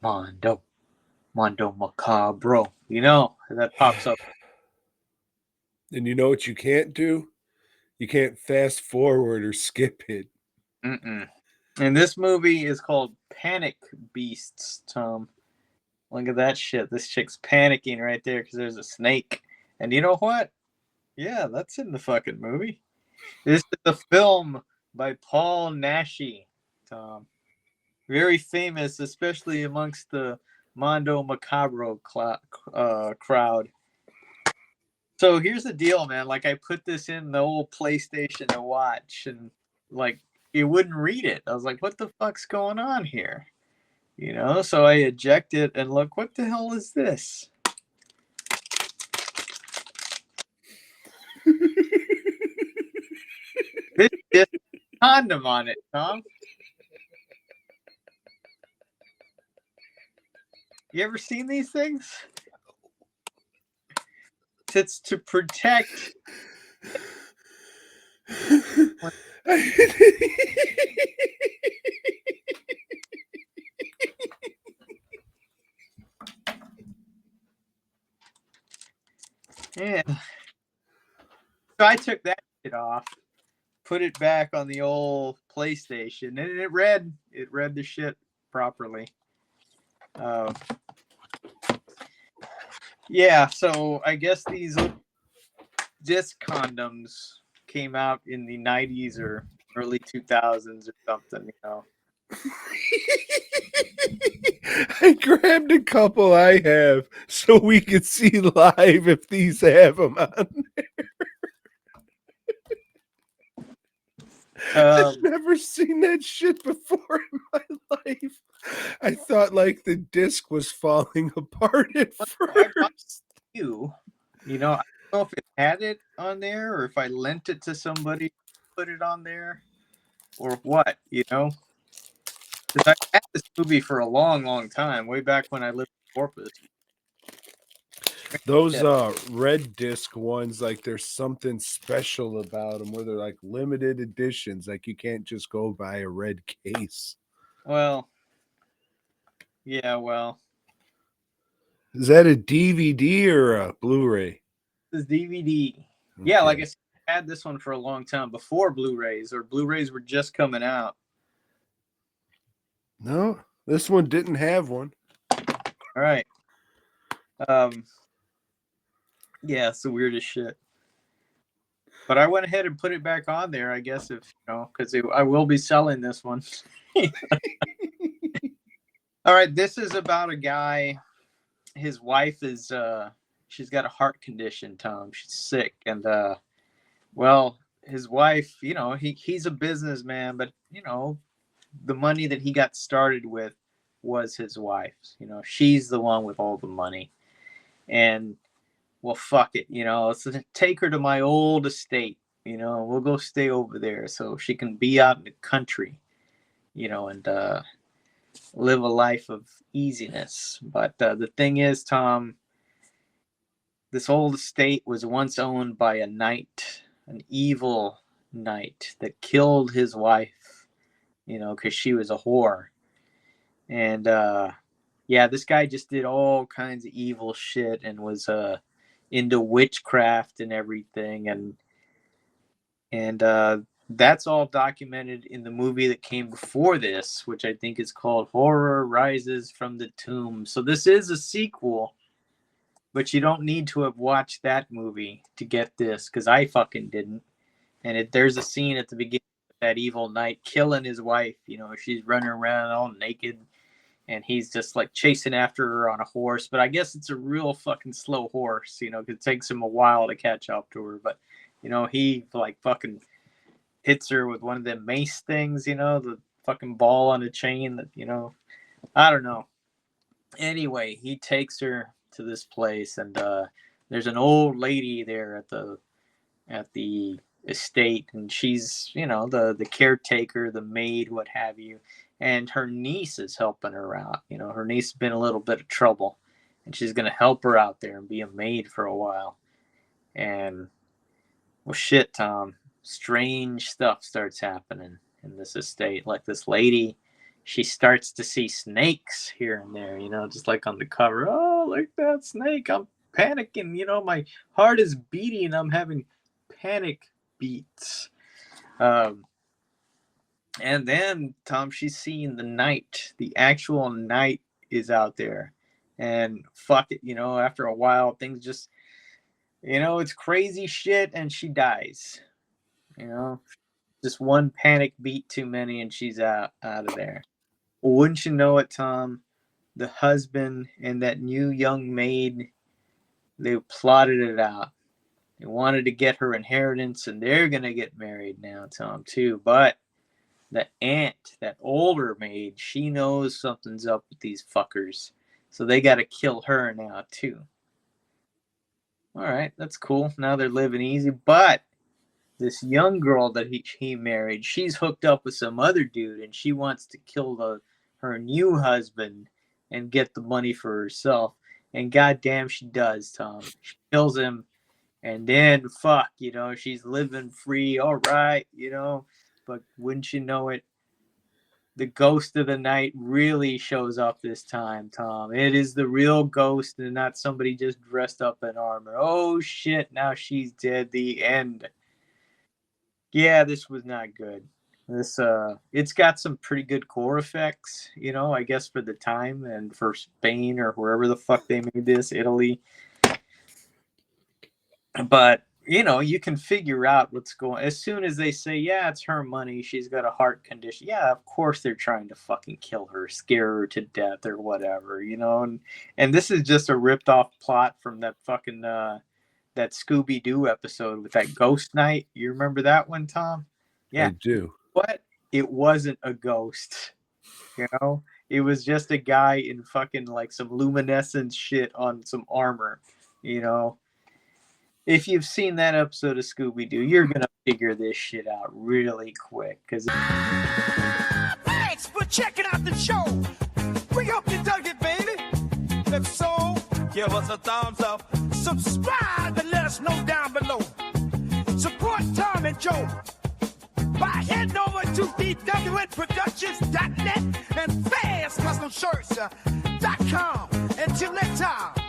Mondo, Mondo Macabro. You know, that pops up. And you know what you can't do? You can't fast forward or skip it. Mm-mm. And this movie is called Panic Beasts, Tom. Look at that shit. This chick's panicking right there because there's a snake. And you know what? Yeah, that's in the fucking movie. This is a film by Paul Naschy, Tom. Very famous, especially amongst the Mondo Macabro crowd. So here's the deal, man. Like, I put this in the old PlayStation to watch, and like it wouldn't read it. I was like, "What the fuck's going on here?" You know. So I eject it, and look, what the hell is this? This is a condom on it, Tom. You ever seen these things? It's to protect. Yeah. So I took that shit off, put it back on the old PlayStation, and it read the shit properly. Uh, yeah, so I guess these disc condoms came out in the 90s or early 2000s or something, you know. I grabbed a couple I have so we could see live if these have them on. I've never seen that shit before in my life. I thought like the disc was falling apart at I bought first. you know, I don't know if it had it on there or if I lent it to somebody, put it on there, or what, you know. Because I had this movie for a long, long time, way back when I lived in Corpus. Those Yeah. red disc ones, like there's something special about them where they're like limited editions. Like you can't just go buy a red case. Well, yeah, well, Is that a DVD or a Blu-ray? this DVD. Yeah, like I Okay. said, I had this one for a long time before Blu-rays, or Blu-rays were just coming out. No, this one didn't have one. All right. Um, yeah, it's the weirdest shit. But I went ahead and put it back on there, I guess, if you know, because I will be selling this one. All right, this is about a guy. His wife is she's got a heart condition, Tom. She's sick, and well, his wife, you know, he's a businessman, but you know, the money that he got started with was his wife's. You know, she's the one with all the money, and well, fuck it, you know, let's take her to my old estate. You know, we'll go stay over there so she can be out in the country, you know, and live a life of easiness. But the thing is, Tom, this old estate was once owned by a knight, an evil knight that killed his wife, you know, because she was a whore. And yeah, this guy just did all kinds of evil shit and was into witchcraft and everything. And that's all documented in the movie that came before this, which I think is called Horror Rises from the Tomb. So this is a sequel, but you don't need to have watched that movie to get this, because I fucking didn't. And there's a scene at the beginning of that evil knight killing his wife. You know, she's running around all naked, and he's just like chasing after her on a horse. But I guess it's a real fucking slow horse, you know, 'cause it takes him a while to catch up to her. But, you know, he like fucking hits her with one of them mace things, you know, the fucking ball on a chain that, you know, I don't know. Anyway, he takes her to this place, and there's an old lady there at the estate, and she's, you know, the caretaker, the maid, what have you. And her niece is helping her out. You know, her niece has been a little bit of trouble, and she's gonna help her out there and be a maid for a while. And well, shit, Tom, strange stuff starts happening in this estate. Like this lady she starts to see snakes here and there, just like on the cover. Oh, like that snake. I'm panicking. My heart is beating. I'm having panic beats. And then, Tom, she's seeing the night. The actual night is out there. And fuck it, after a while, things just, it's crazy shit, and she dies. Just one panic beat too many, and she's out of there. Wouldn't you know it, Tom? The husband and that new young maid, they plotted it out. They wanted to get her inheritance, and they're going to get married now, Tom, too. But the aunt, that older maid, she knows something's up with these fuckers. So they got to kill her now, too. All right, that's cool. Now they're living easy. But this young girl that he married, she's hooked up with some other dude, and she wants to kill her new husband and get the money for herself. And goddamn, she does, Tom. She kills him, and then fuck, she's living free. All right, But wouldn't you know it, the ghost of the night really shows up this time, Tom. It is the real ghost and not somebody just dressed up in armor. Oh shit, now she's dead. The end. Yeah, this was not good. This it's got some pretty good gore effects, I guess for the time and for Spain or wherever the fuck they made this, Italy. But you can figure out what's going. As soon as they say, yeah, it's her money, she's got a heart condition. Yeah, of course they're trying to fucking kill her, scare her to death or whatever, And this is just a ripped off plot from that fucking that Scooby-Doo episode with that ghost night. You remember that one, Tom? Yeah, I do. But it wasn't a ghost. It was just a guy in fucking like some luminescent shit on some armor. If you've seen that episode of Scooby-Doo, you're going to figure this shit out really quick. Thanks for checking out the show. We hope you dug it, baby. If so, give us a thumbs up. Subscribe and let us know down below. Support Tom and Joe by heading over to dwnproductions.net and FastCustomShirts.com. Until next time.